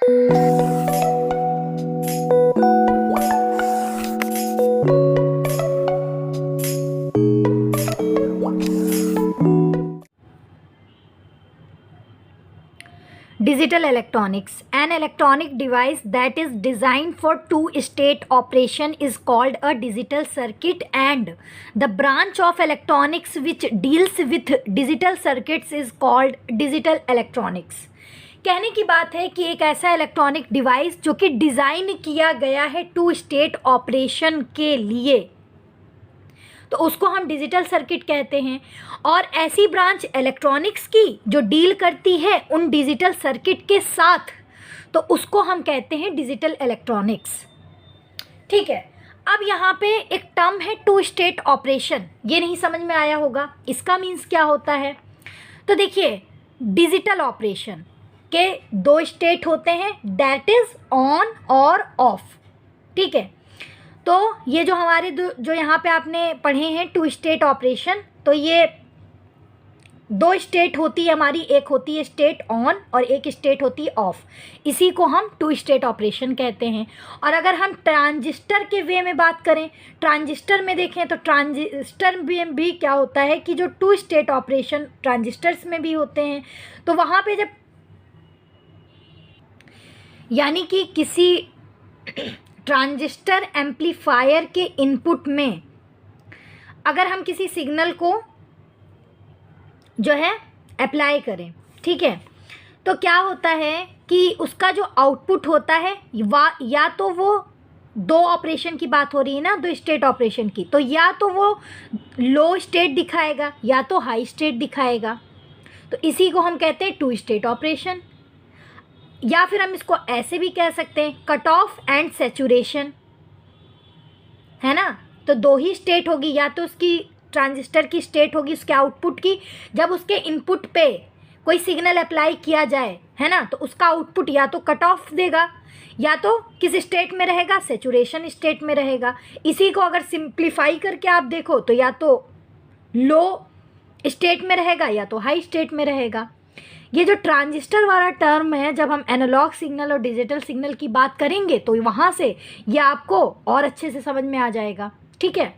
Digital electronics. An electronic device that is designed for two-state operation is called a digital circuit, and the branch of electronics which deals with digital circuits is called digital electronics. कहने की बात है कि एक ऐसा electronic device जो कि design किया गया है टू स्टेट ऑपरेशन के लिए, तो उसको हम डिजिटल सर्किट कहते हैं। और ऐसी ब्रांच इलेक्ट्रॉनिक्स की जो डील करती है उन डिजिटल सर्किट के साथ, तो उसको हम कहते हैं डिजिटल इलेक्ट्रॉनिक्स। ठीक है, अब यहाँ पे एक टर्म है टू स्टेट ऑपरेशन, ये नहीं समझ में आया होगा इसका मीन्स क्या होता है। तो देखिए, डिजिटल ऑपरेशन के दो स्टेट होते हैं, दैट इज़ ऑन और ऑफ। ठीक है, तो ये जो हमारे जो यहाँ पे आपने पढ़े हैं टू स्टेट ऑपरेशन, तो ये दो स्टेट होती है हमारी, एक होती है स्टेट ऑन और एक स्टेट होती है ऑफ। इसी को हम टू स्टेट ऑपरेशन कहते हैं। और अगर हम ट्रांजिस्टर के वे में बात करें, ट्रांजिस्टर में देखें तो ट्रांजिस्टर में भी क्या होता है कि जो टू स्टेट ऑपरेशन ट्रांजिस्टर्स में भी होते हैं, तो वहाँ पे जब यानी कि किसी ट्रांजिस्टर एम्पलीफायर के इनपुट में अगर हम किसी सिग्नल को जो है अप्लाई करें, ठीक है, तो क्या होता है कि उसका जो आउटपुट होता है या तो वो दो ऑपरेशन की बात हो रही है ना, दो स्टेट ऑपरेशन की, तो या तो वो लो स्टेट दिखाएगा या तो हाई स्टेट दिखाएगा। तो इसी को हम कहते हैं टू स्टेट ऑपरेशन, या फिर हम इसको ऐसे भी कह सकते हैं कट ऑफ एंड सैचुरेशन, है ना। तो दो ही स्टेट होगी, या तो उसकी ट्रांजिस्टर की स्टेट होगी उसके आउटपुट की, जब उसके इनपुट पे कोई सिग्नल अप्लाई किया जाए, है ना, तो उसका आउटपुट या तो कट ऑफ देगा या तो किस स्टेट में रहेगा, सैचुरेशन स्टेट में रहेगा। इसी को अगर सिंप्लीफाई करके आप देखो तो या तो लो स्टेट में रहेगा या तो हाई स्टेट में रहेगा। ये जो ट्रांजिस्टर वाला टर्म है, जब हम एनालॉग सिग्नल और डिजिटल सिग्नल की बात करेंगे तो वहाँ से ये आपको और अच्छे से समझ में आ जाएगा। ठीक है,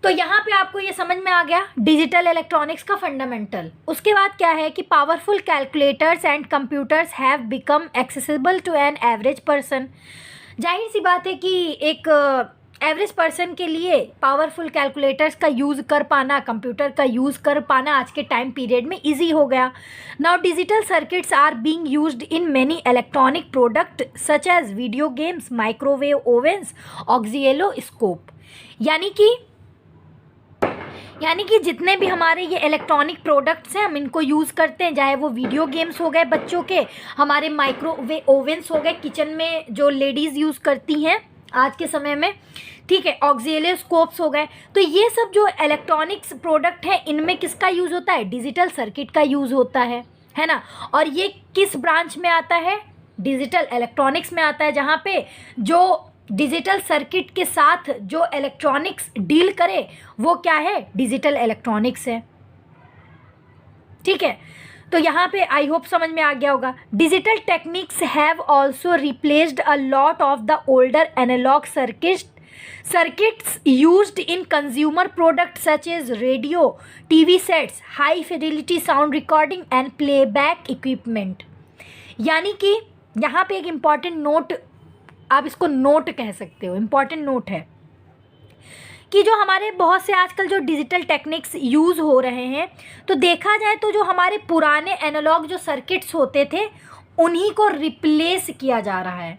तो यहाँ पे आपको ये समझ में आ गया डिजिटल इलेक्ट्रॉनिक्स का फंडामेंटल। उसके बाद क्या है कि powerful calculators and computers have become accessible to an average person. जाहिर सी बात है कि एक एवरेज पर्सन के लिए पावरफुल कैलकुलेटर्स का यूज़ कर पाना, कंप्यूटर का यूज़ कर पाना आज के टाइम पीरियड में इजी हो गया। Now digital circuits are being used in many electronic product such as video games, microwave ovens, oscilloscope. यानी कि जितने भी हमारे ये इलेक्ट्रॉनिक प्रोडक्ट्स हैं हम इनको यूज़ करते हैं, चाहे वो वीडियो गेम्स हो गए बच्चों के, हमारे माइक्रोवेव ओवेंस हो गए किचन में जो लेडीज़ यूज़ करती हैं आज के समय में, ठीक है, ऑक्सिलोस्कोप्स हो गए। तो ये सब जो इलेक्ट्रॉनिक्स प्रोडक्ट हैं इनमें किसका यूज़ होता है, डिजिटल सर्किट का यूज़ होता है ना। और ये किस ब्रांच में आता है, डिजिटल इलेक्ट्रॉनिक्स में आता है, जहाँ पे जो डिजिटल सर्किट के साथ जो इलेक्ट्रॉनिक्स डील करे वो क्या है, डिजिटल इलेक्ट्रॉनिक्स है। ठीक है, तो यहाँ पे आई होप समझ में आ गया होगा। Digital techniques have also replaced a lot of the older analog circuits used in consumer products such as radio, TV sets, high fidelity sound recording and playback equipment। यानी कि यहाँ पे एक इम्पॉर्टेंट नोट, आप इसको नोट कह सकते हो, इम्पॉर्टेंट नोट है कि जो हमारे बहुत से आजकल जो डिजिटल टेक्निक्स यूज़ हो रहे हैं, तो देखा जाए तो जो हमारे पुराने एनालॉग जो सर्किट्स होते थे उन्हीं को रिप्लेस किया जा रहा है।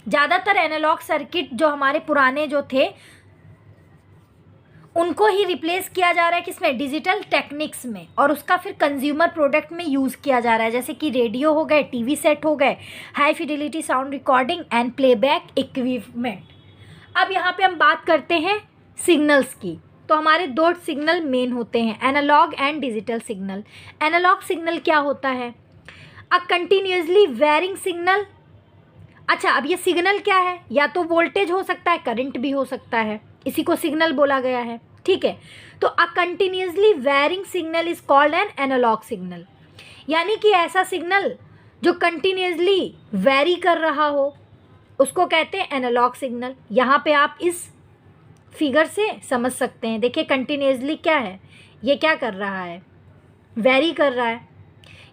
ज़्यादातर एनालॉग सर्किट जो हमारे पुराने जो थे उनको ही रिप्लेस किया जा रहा है किसमें, डिजिटल टेक्निक्स में, और उसका फिर कंज्यूमर प्रोडक्ट में यूज़ किया जा रहा है, जैसे कि रेडियो हो गए, टीवी सेट हो गए, high Fidelity sound recording and playback equipment. अब यहाँ पे हम बात करते हैं सिग्नल्स की। तो हमारे दो सिग्नल मेन होते हैं, analog and digital signal. Analog signal क्या होता है, अ कंटिन्यूसली वेरिंग सिग्नल। अच्छा, अब ये सिग्नल क्या है, या तो वोल्टेज हो सकता है, करंट भी हो सकता है, इसी को सिग्नल बोला गया है। ठीक है, तो a continuously varying signal is called an analogue signal. यानी कि ऐसा सिग्नल जो कंटिन्यूसली वेरी कर रहा हो उसको कहते हैं एनालॉग सिग्नल। यहाँ पे आप इस फिगर से समझ सकते हैं। देखिए कंटिन्यूसली क्या है, ये क्या कर रहा है, वेरी कर रहा है,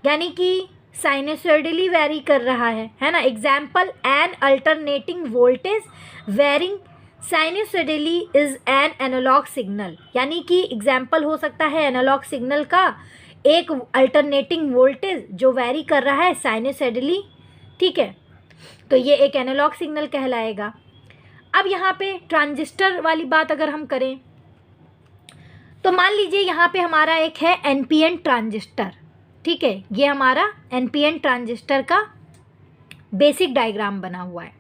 यानी कि साइनसॉइडली वेरी कर रहा है ना। Example, an alternating voltage varying sinusoidally is an analogue signal, यानी कि एग्जाम्पल हो सकता है एनालॉग सिग्नल का एक अल्टरनेटिंग वोल्टेज जो वेरी कर रहा है साइनसॉइडली, ठीक है, तो ये एक एनालॉग सिग्नल कहलाएगा। अब यहाँ पे ट्रांजिस्टर वाली बात अगर हम करें तो मान लीजिए यहाँ पे हमारा एक है एनपीएन ट्रांजिस्टर, ठीक है, ये हमारा एनपीएन ट्रांजिस्टर का बेसिक डायग्राम बना हुआ है।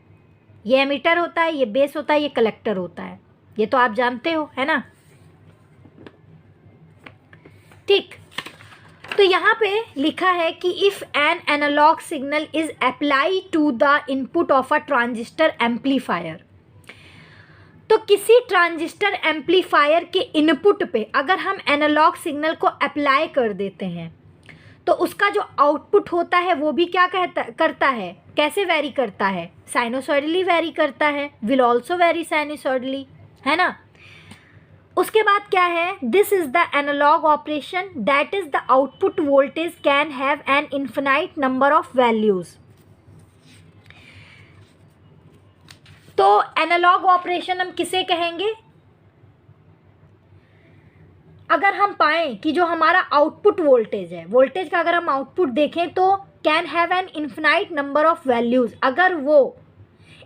ये एमीटर होता है, ये बेस होता है, ये कलेक्टर होता है, ये तो आप जानते हो, है ना। ठीक, तो यहाँ पे लिखा है कि if an analogue signal is applied to the input of a transistor amplifier, तो किसी ट्रांजिस्टर एम्पलीफायर के इनपुट पे अगर हम एनालॉग सिग्नल को अप्लाई कर देते हैं तो उसका जो आउटपुट होता है वो भी क्या करता है, कैसे वेरी करता है, साइनोसॉइडली वेरी करता है, विल ऑल्सो वेरी साइनोसॉइडली, है ना। उसके बाद क्या है, this is the analog operation that is the output voltage can have an infinite number of values. तो एनालॉग ऑपरेशन हम किसे कहेंगे, अगर हम पाएं कि जो हमारा आउटपुट वोल्टेज है, वोल्टेज का अगर हम आउटपुट देखें तो can have an infinite number of values, अगर वो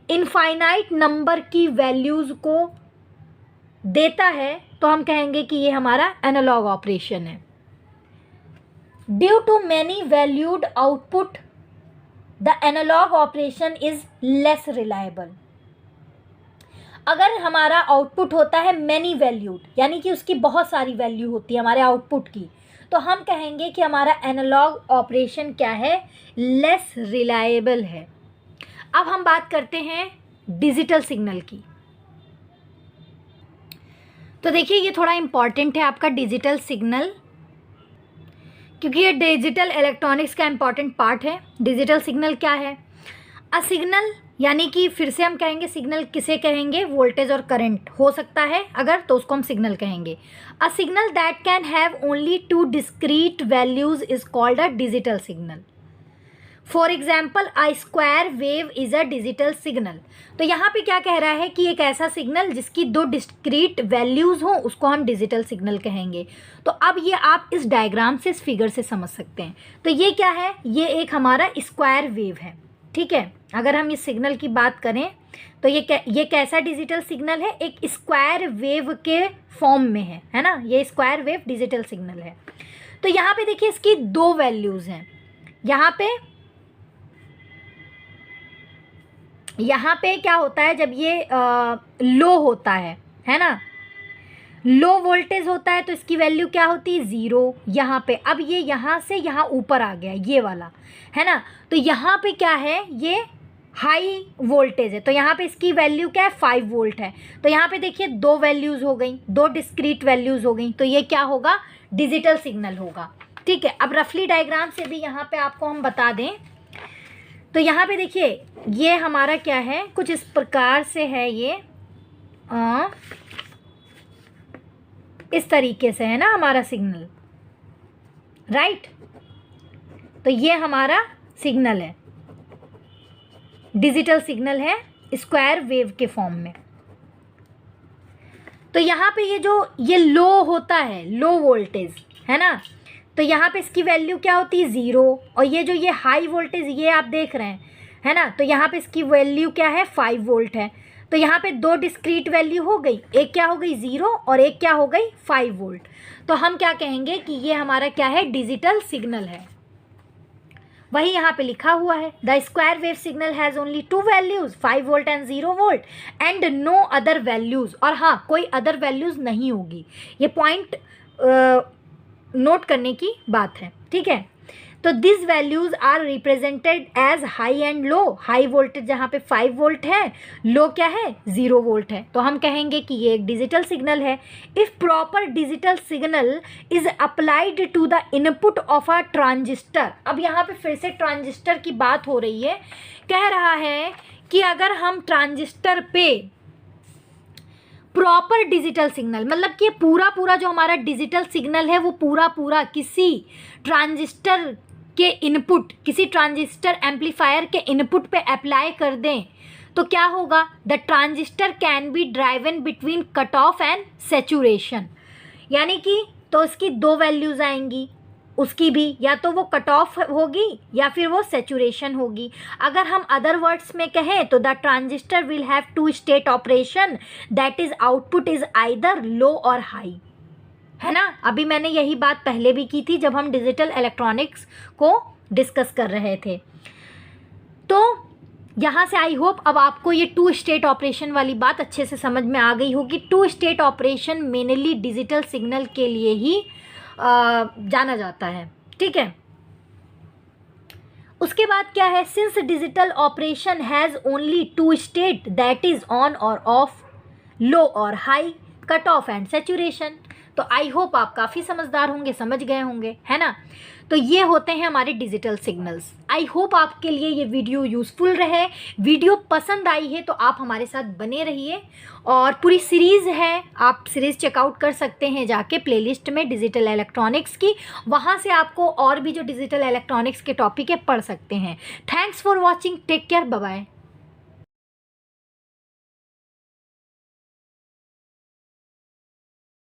इनफाइनाइट नंबर की वैल्यूज को देता है तो हम कहेंगे कि ये हमारा एनालॉग ऑपरेशन है। Due to many valued output the analog operation is less reliable. अगर हमारा आउटपुट होता है मैनी वैल्यूड, यानी कि उसकी बहुत सारी वैल्यू होती है हमारे आउटपुट की, तो हम कहेंगे कि हमारा एनालॉग ऑपरेशन क्या है, लेस रिलायबल है। अब हम बात करते हैं डिजिटल सिग्नल की। तो देखिए ये थोड़ा इम्पॉर्टेंट है आपका डिजिटल सिग्नल, क्योंकि ये डिजिटल इलेक्ट्रॉनिक्स का इम्पॉर्टेंट पार्ट है। डिजिटल सिग्नल क्या है, अ सिग्नल, यानी कि फिर से हम कहेंगे सिग्नल किसे कहेंगे, वोल्टेज और करंट हो सकता है अगर, तो उसको हम सिग्नल कहेंगे। A signal that can have only two discrete values is called a digital signal. For example, a square wave is a digital signal. तो यहाँ पे क्या कह रहा है कि एक ऐसा सिग्नल जिसकी दो डिस्क्रीट वैल्यूज हों उसको हम डिजिटल सिग्नल कहेंगे। तो अब ये आप इस डायग्राम से, इस फिगर से समझ सकते हैं। तो ये क्या है, ये एक हमारा स्क्वायर वेव है, ठीक है। अगर हम इस सिग्नल की बात करें तो ये कैसा डिजिटल सिग्नल है, एक स्क्वायर वेव के फॉर्म में है ना, ये स्क्वायर वेव डिजिटल सिग्नल है। तो यहाँ पे देखिए इसकी दो वैल्यूज़ हैं। यहाँ पे क्या होता है, जब ये लो होता है ना, लो वोल्टेज होता है तो इसकी वैल्यू क्या होती है, 0 यहाँ पे। अब ये यहाँ से यहाँ ऊपर आ गया, ये वाला है ना, तो यहाँ पे क्या है, ये हाई वोल्टेज है, तो यहाँ पे इसकी वैल्यू क्या है, 5 वोल्ट है। तो यहाँ पे देखिए दो वैल्यूज़ हो गई, दो डिस्क्रीट वैल्यूज़ हो गई, तो ये क्या होगा, डिजिटल सिग्नल होगा, ठीक है। अब रफली डायग्राम से भी यहाँ पे आपको हम बता दें, तो यहाँ पे देखिए ये हमारा क्या है, कुछ इस प्रकार से है, ये इस तरीके से है ना हमारा सिग्नल, राइट। तो ये हमारा सिग्नल है, डिजिटल सिग्नल है स्क्वायर वेव के फॉर्म में। तो यहाँ पे ये लो होता है, लो वोल्टेज है ना, तो यहाँ पे इसकी वैल्यू क्या होती है, 0। और ये हाई वोल्टेज ये आप देख रहे हैं, है ना, तो यहाँ पे इसकी वैल्यू क्या है, 5 वोल्ट है। तो यहाँ पे दो डिस्क्रीट वैल्यू हो गई, एक क्या हो गई 0 और एक क्या हो गई 5 वोल्ट। तो हम क्या कहेंगे कि ये हमारा क्या है, डिजिटल सिग्नल है। वही यहाँ पे लिखा हुआ है, the square wave signal has only 2 values, 5 volt and 0 volt and no other values. और हाँ, कोई अदर वैल्यूज़ नहीं होगी, ये पॉइंट नोट करने की बात है, ठीक है। तो this values are represented as high and low. High voltage जहाँ पे 5 वोल्ट है, लो क्या है 0 वोल्ट है, तो हम कहेंगे कि ये एक डिजिटल सिग्नल है। If proper digital signal is applied to the input of a transistor, अब यहाँ पे फिर से ट्रांजिस्टर की बात हो रही है, कह रहा है कि अगर हम ट्रांजिस्टर पे प्रॉपर डिजिटल सिग्नल, मतलब कि पूरा जो हमारा डिजिटल सिग्नल है वो पूरा किसी ट्रांजिस्टर के इनपुट, किसी ट्रांजिस्टर एम्पलीफायर के इनपुट पे अप्लाई कर दें, तो क्या होगा, the transistor can be driven between cut off and saturation. यानी कि तो इसकी दो वैल्यूज आएंगी, उसकी भी या तो वो कट ऑफ होगी या फिर वो सेचुरेशन होगी। अगर हम अदर वर्ड्स में कहें तो the transistor will have two state operation, that is output is either low or high, है ना। अभी मैंने यही बात पहले भी की थी जब हम डिजिटल इलेक्ट्रॉनिक्स को डिस्कस कर रहे थे। तो यहाँ से आई होप अब आपको ये 2 स्टेट ऑपरेशन वाली बात अच्छे से समझ में आ गई होगी। 2 state operation mainly digital signal के लिए ही जाना जाता है, ठीक है। उसके बाद क्या है, since digital operation has only 2 state, that is on और of, low or high, cut off and saturation. तो आई होप आप काफ़ी समझदार होंगे, समझ गए होंगे, है ना। तो ये होते हैं हमारे डिजिटल सिग्नल्स। आई होप आपके लिए ये वीडियो यूज़फुल रहे। वीडियो पसंद आई है तो आप हमारे साथ बने रहिए, और पूरी सीरीज़ है, आप सीरीज़ चेकआउट कर सकते हैं जाके प्लेलिस्ट में डिजिटल इलेक्ट्रॉनिक्स की, वहाँ से आपको और भी जो डिजिटल इलेक्ट्रॉनिक्स के टॉपिक है पढ़ सकते हैं। Thanks for watching, take care, bye bye.